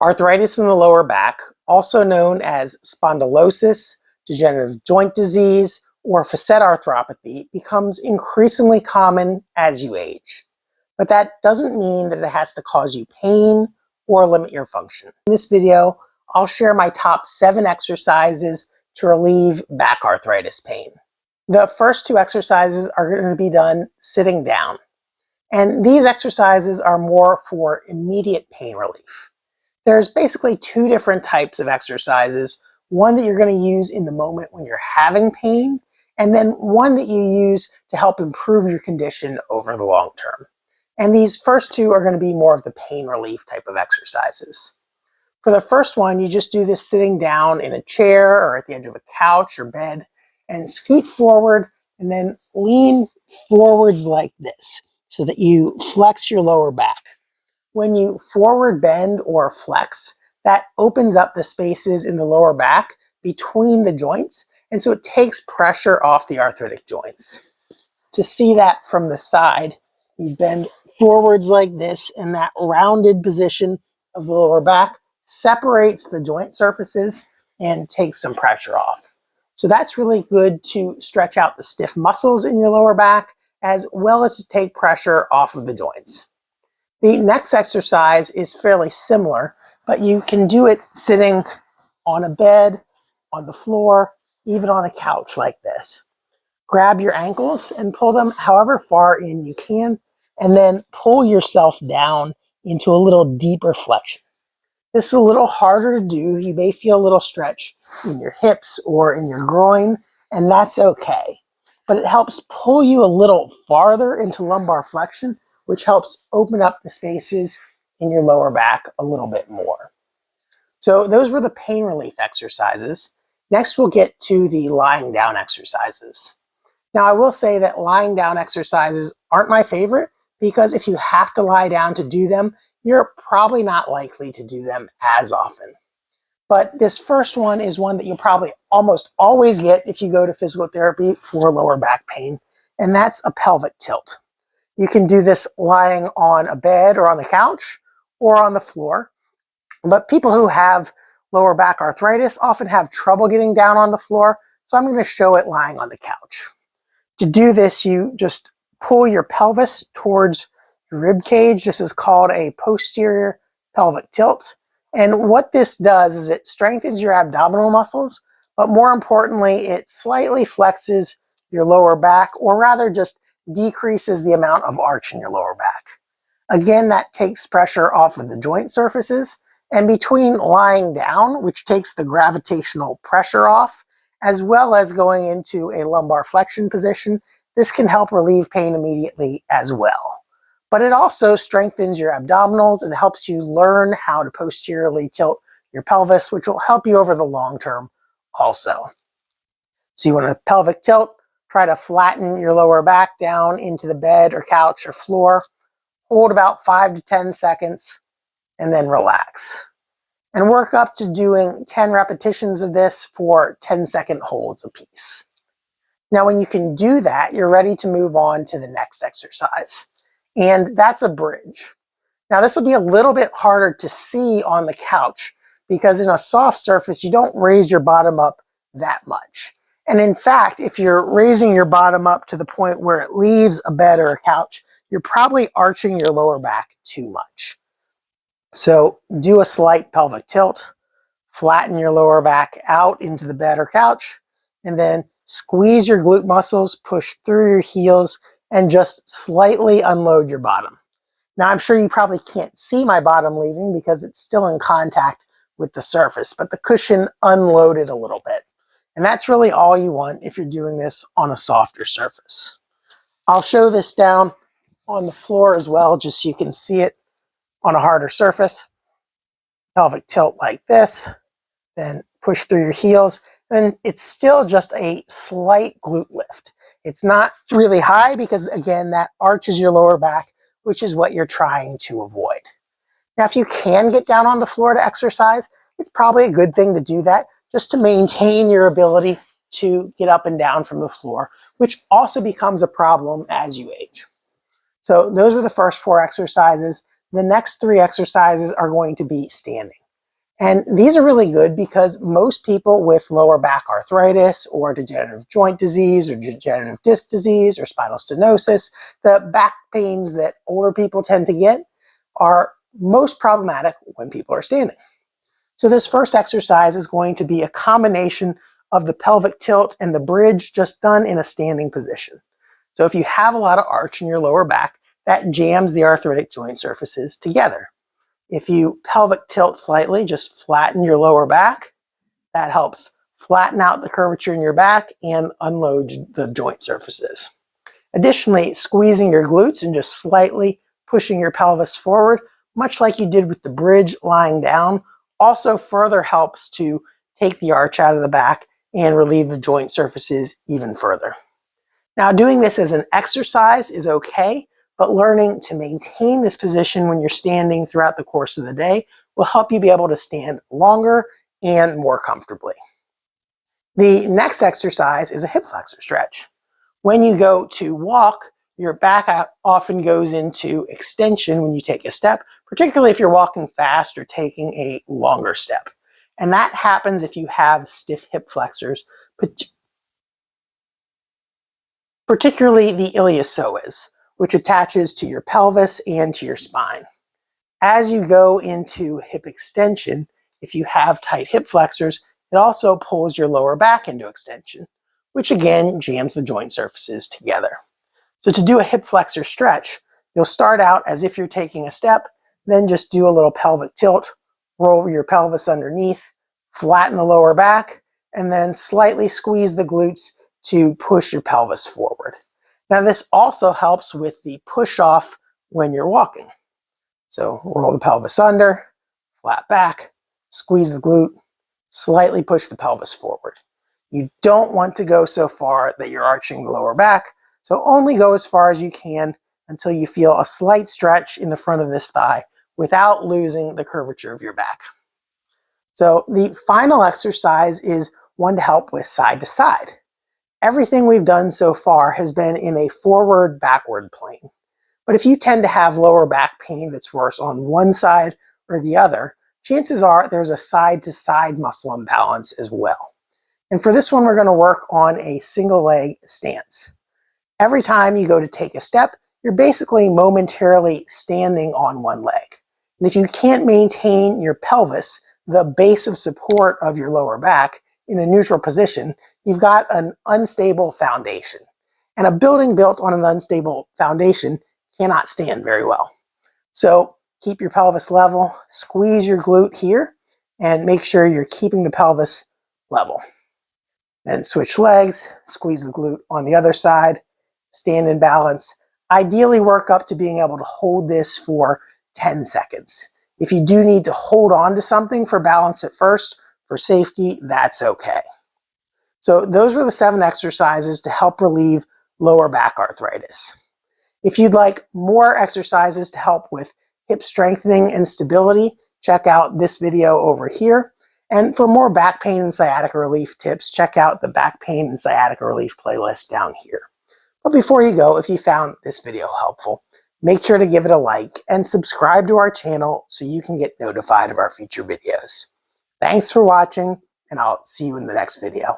Arthritis in the lower back, also known as spondylosis, degenerative joint disease, or facet arthropathy, becomes increasingly common as you age. But that doesn't mean that it has to cause you pain or limit your function. In this video, I'll share my top 7 exercises to relieve back arthritis pain. The first 2 exercises are going to be done sitting down. And these exercises are more for immediate pain relief. There's basically 2 different types of exercises. One that you're going to use in the moment when you're having pain, and then one that you use to help improve your condition over the long term. And these first 2 are going to be more of the pain relief type of exercises. For the first one, you just do this sitting down in a chair or at the edge of a couch or bed, and scoot forward and then lean forwards like this so that you flex your lower back. When you forward bend or flex, that opens up the spaces in the lower back between the joints, and so it takes pressure off the arthritic joints. To see that from the side, you bend forwards like this, and that rounded position of the lower back separates the joint surfaces and takes some pressure off. So that's really good to stretch out the stiff muscles in your lower back, as well as to take pressure off of the joints. The next exercise is fairly similar, but you can do it sitting on a bed, on the floor, even on a couch like this. Grab your ankles and pull them however far in you can, and then pull yourself down into a little deeper flexion. This is a little harder to do. You may feel a little stretch in your hips or in your groin, and that's okay. But it helps pull you a little farther into lumbar flexion, which helps open up the spaces in your lower back a little bit more. So those were the pain relief exercises. Next, we'll get to the lying down exercises. Now, I will say that lying down exercises aren't my favorite, because if you have to lie down to do them, you're probably not likely to do them as often. But this first one is one that you'll probably almost always get if you go to physical therapy for lower back pain, and that's a pelvic tilt. You can do this lying on a bed or on the couch or on the floor. But people who have lower back arthritis often have trouble getting down on the floor, so I'm going to show it lying on the couch. To do this, you just pull your pelvis towards your rib cage. This is called a posterior pelvic tilt. And what this does is it strengthens your abdominal muscles, but more importantly, it slightly flexes your lower back, or rather just decreases the amount of arch in your lower back. Again, that takes pressure off of the joint surfaces, and between lying down, which takes the gravitational pressure off, as well as going into a lumbar flexion position, this can help relieve pain immediately as well. But it also strengthens your abdominals and helps you learn how to posteriorly tilt your pelvis, which will help you over the long term also. So you want a pelvic tilt, try to flatten your lower back down into the bed or couch or floor. Hold about 5 to 10 seconds and then relax. And work up to doing 10 repetitions of this for 10-second holds apiece. Now, when you can do that, you're ready to move on to the next exercise. And that's a bridge. Now, this will be a little bit harder to see on the couch, because in a soft surface, you don't raise your bottom up that much. And in fact, if you're raising your bottom up to the point where it leaves a bed or a couch, you're probably arching your lower back too much. So do a slight pelvic tilt, flatten your lower back out into the bed or couch, and then squeeze your glute muscles, push through your heels, and just slightly unload your bottom. Now, I'm sure you probably can't see my bottom leaving because it's still in contact with the surface, but the cushion unloaded a little bit. And that's really all you want if you're doing this on a softer surface. I'll show this down on the floor as well, just so you can see it on a harder surface. Pelvic tilt like this, then push through your heels, and it's still just a slight glute lift. It's not really high because, again, that arches your lower back, which is what you're trying to avoid. Now, if you can get down on the floor to exercise, it's probably a good thing to do that, just to maintain your ability to get up and down from the floor, which also becomes a problem as you age. So those are the first 4 exercises. The next 3 exercises are going to be standing. And these are really good because most people with lower back arthritis or degenerative joint disease or degenerative disc disease or spinal stenosis, the back pains that older people tend to get are most problematic when people are standing. So this first exercise is going to be a combination of the pelvic tilt and the bridge, just done in a standing position. So if you have a lot of arch in your lower back, that jams the arthritic joint surfaces together. If you pelvic tilt slightly, just flatten your lower back. That helps flatten out the curvature in your back and unload the joint surfaces. Additionally, squeezing your glutes and just slightly pushing your pelvis forward, much like you did with the bridge lying down, also further helps to take the arch out of the back and relieve the joint surfaces even further. Now, doing this as an exercise is okay, but learning to maintain this position when you're standing throughout the course of the day will help you be able to stand longer and more comfortably. The next exercise is a hip flexor stretch. When you go to walk, your back often goes into extension when you take a step, particularly if you're walking fast or taking a longer step. And that happens if you have stiff hip flexors, particularly the iliopsoas, which attaches to your pelvis and to your spine. As you go into hip extension, if you have tight hip flexors, it also pulls your lower back into extension, which again jams the joint surfaces together. So to do a hip flexor stretch, you'll start out as if you're taking a step, then just do a little pelvic tilt, roll your pelvis underneath, flatten the lower back, and then slightly squeeze the glutes to push your pelvis forward. Now this also helps with the push off when you're walking. So roll the pelvis under, flat back, squeeze the glute, slightly push the pelvis forward. You don't want to go so far that you're arching the lower back, so only go as far as you can until you feel a slight stretch in the front of this thigh without losing the curvature of your back. So the final exercise is one to help with side to side. Everything we've done so far has been in a forward-backward plane. But if you tend to have lower back pain that's worse on one side or the other, chances are there's a side-to-side muscle imbalance as well. And for this one, we're going to work on a single leg stance. Every time you go to take a step, you're basically momentarily standing on one leg. And if you can't maintain your pelvis, the base of support of your lower back, in a neutral position, you've got an unstable foundation. And a building built on an unstable foundation cannot stand very well. So keep your pelvis level, squeeze your glute here, and make sure you're keeping the pelvis level. Then switch legs, squeeze the glute on the other side, stand in balance. Ideally work up to being able to hold this for 10 seconds. If you do need to hold on to something for balance at first, for safety, that's okay. So those were the 7 exercises to help relieve lower back arthritis. If you'd like more exercises to help with hip strengthening and stability, check out this video over here. And for more back pain and sciatica relief tips, check out the back pain and sciatica relief playlist down here. But before you go, if you found this video helpful, make sure to give it a like and subscribe to our channel so you can get notified of our future videos. Thanks for watching, and I'll see you in the next video.